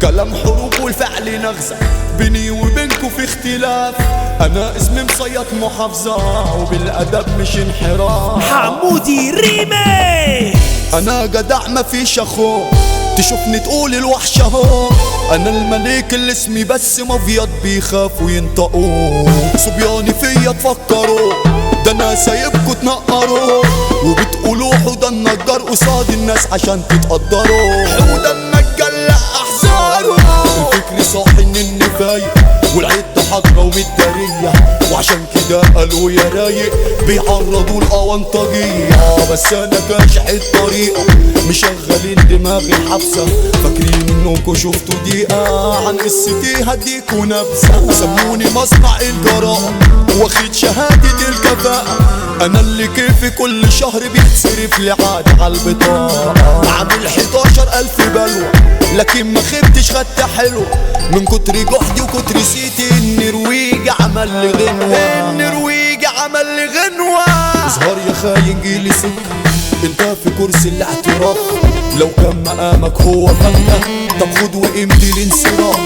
كلام حروب والفعل نغزة، بيني وبينكو في اختلاف. انا اسمي مصيط محافظة وبالادب مش انحراف. حمودي ريمي انا جدع مفيش اخو، تشوفني تقول الوحش اهو. انا الملك اللي اسمي بس مبيض بيخافوا ينطقوا. صبياني فيا تفكروا، ده انا سايبكوا تنقروا وبتقولوا حوده النجار قصاد الناس عشان تتقدروا. حوده النجار لا احذروا، الفكر صاحي ان النفايق والعدة حضرة ومتدارية، وعشان كده قالوا يا رايق بيعرضوا الأونطجية. بس أنا كاشح الطريقة مشغلين دماغي الحبسة، فاكرين إنكوا شفتوا دقيقة عن قصتي هديكوا نبذة. سموني مصنع الجراءة واخد شهادة الكفاءة، أنا اللي كيفي كل شهر بيتصرف لي عاد عالبطاقة. عامل 11,000 بلوة لكن ما خبتش خدت حلوة، من كتر جهدي وكتر سيتي النرويج عمل لي غنوة. النرويج عمل لي غنوة. اظهر يا خاين جيلي سكة، انت في كرسي الاعتراف، لو كان مقامك هو فكة طب خد وقيمتي الانصراف.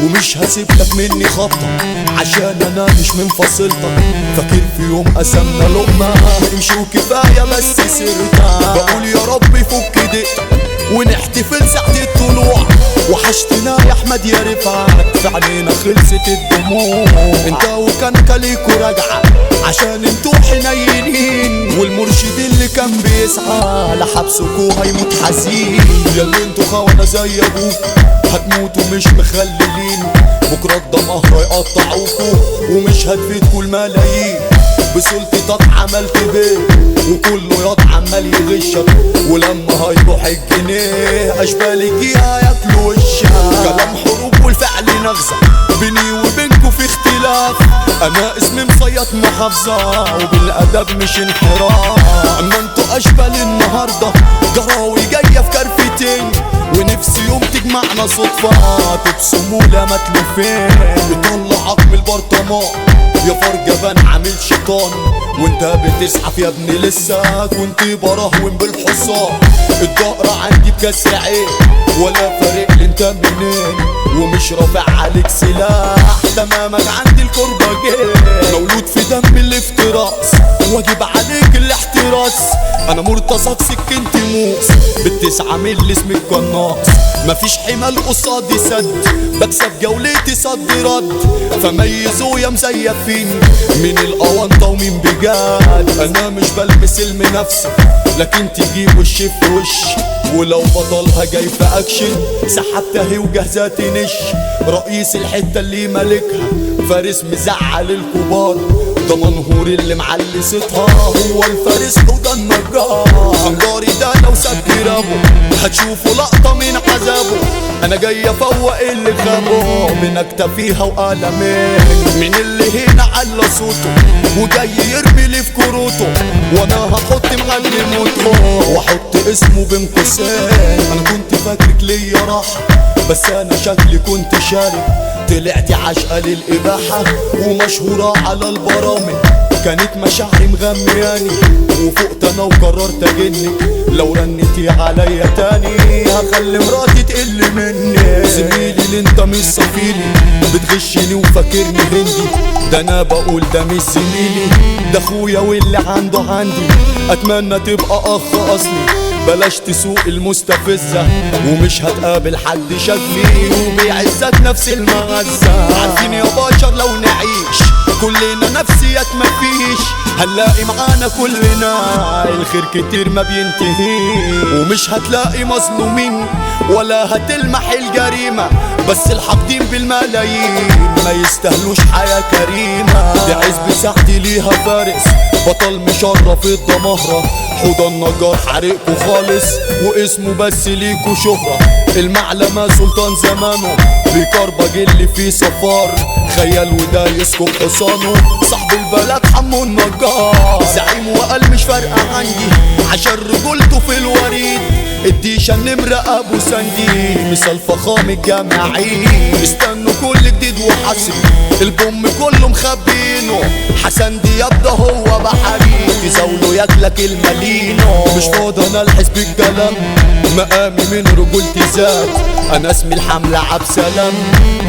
ومش هسيبلك مني خبطة عشان انا مش منفصلتك. فاكر في يوم قسمنا لقمة امشي وكفاية بس سرتها. بقول يا رب يفك دقتك ونحتفل ساعة الطلوع. وحشتنا يا احمد يا رفعت، في عينينا خلصت الدموع. انت وكان كليكوا راجعة عشان انتوا حنينين، والمرشد اللي كان بيسعى لحبسكوا هيموت حزين. ياللي انتوا خونة زي ابوك هتموتوا مش مخللين، بكرة الدمهر يقطعوكوا ومش هتفيدكوا الملايين. بسلطتك عملت بيه وكله ياض عمال يغشك، ولما هيروح الجنيه اشبالك هياكلوا وشك. كلام حروب والفعل نغزة، بيني وبينكو في اختلاف. انا اسمي مصيط محافظة وبالادب مش انحراف. اما انتوا اشبال النهاردة جراوي جاية في كرفتين، ونفسي يوم تجمعنا صدفة تبسموا لما تلفين. بيطلعك من البرطمان يا فرجبان عامل شيطان، وانت بتزحف يا ابني لسه كنت براهون بالحصان. الدقرة عندي بكسر عين ولا فارق لي انت منين، ومش رافع عليك سلاح تمامك عندي الكربة جاي. مولود في دم الافتراس واجب عليك الاحتراس. انا مرتزق سكنتي موس بالتسعة ملي اسمي القناص. مفيش حمال قصادي سد بكسب جولتي صد رد، فميزوا يا مزيفين مين الأونطة ومين بجد. انا مش بلبس المنافسة لكن تجيب وش في وش، ولو بطلها جاي في اكشن سحبتها وجهزات نش. رئيس الحتة اللي مالكها فارس مزعل الكبار، ده منهور اللي معلي صيتها هو الفارس حوده النجار. انجاري ده لو ساب كرابه هتشوفوا لقطة من عذابه. انا جاي افوق اللي غابه من اكتفيها وقلمين، من اللي هنا على صوته وجاي يرمي لي في كروته، وانا هحط معلموته واحط اسمه بين قوسين. انا كنت فاكرك ليا راحة بس انا شكلي كنت شارب، طلعت عاشقة للإباحة ومشهورة على البرامج. كانت مشاعري مغمياني وفقت انا وقررت اجنك، لو رنتي عليا تاني هخلي مراتي تقل مني. زميلي اللي انت مش صفيلي بتغشني وفاكرني هندي، ده انا بقول ده مش زميلي ده اخويا واللي عنده عندي. اتمنى تبقى اخ اصلي بلاش تسوق المستفزة، ومش هتقابل حد شكلي وبيعزك نفس المغزة. عارفين يا بشر لو نعيش كلنا نفسيات مفيش هنلاقي معانا كلنا الخير كتير ما بينتهي، ومش هتلاقي مظلومين ولا هتلمح الجريمة، بس الحاقدين بالملايين ما يستاهلوش حياة كريمة. دي عزبة ساعتي ليها فارس بطل مشرف الدمهرة، حوده النجار حرقكوا خالص واسمه بس ليكوا شهرة. المعلمة سلطان زمانه بكربج اللي فيه صفار، خيال وده يسكب حصانه صاحب البلد حمو النجار. زعيم وقال مش فارقة عندي عشان رجولته في الوريد، الديشة النمرة ابو سندي مثال فخام الجماعين. استنوا كل جديد وحسن البوم كله مخبينه، حسن دياب ده هو بحري تزاوله ياكلك المالينو. مش فاضي انا الحس بالكلام مقامي من رجولتي زاد، انا اسمي الحملة عبد سلام،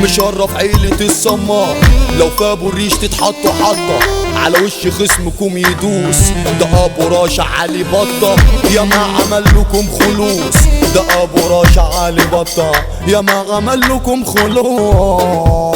مشرف عيلة السمار. لو فابوا الريش تتحطوا حطة، على وش خصمكم يدوس. ده ابو راشع علي بطة، يا ما عمل لكم خلوص. ده ابو راشع علي بطة، يا ما عمل لكم خلوص.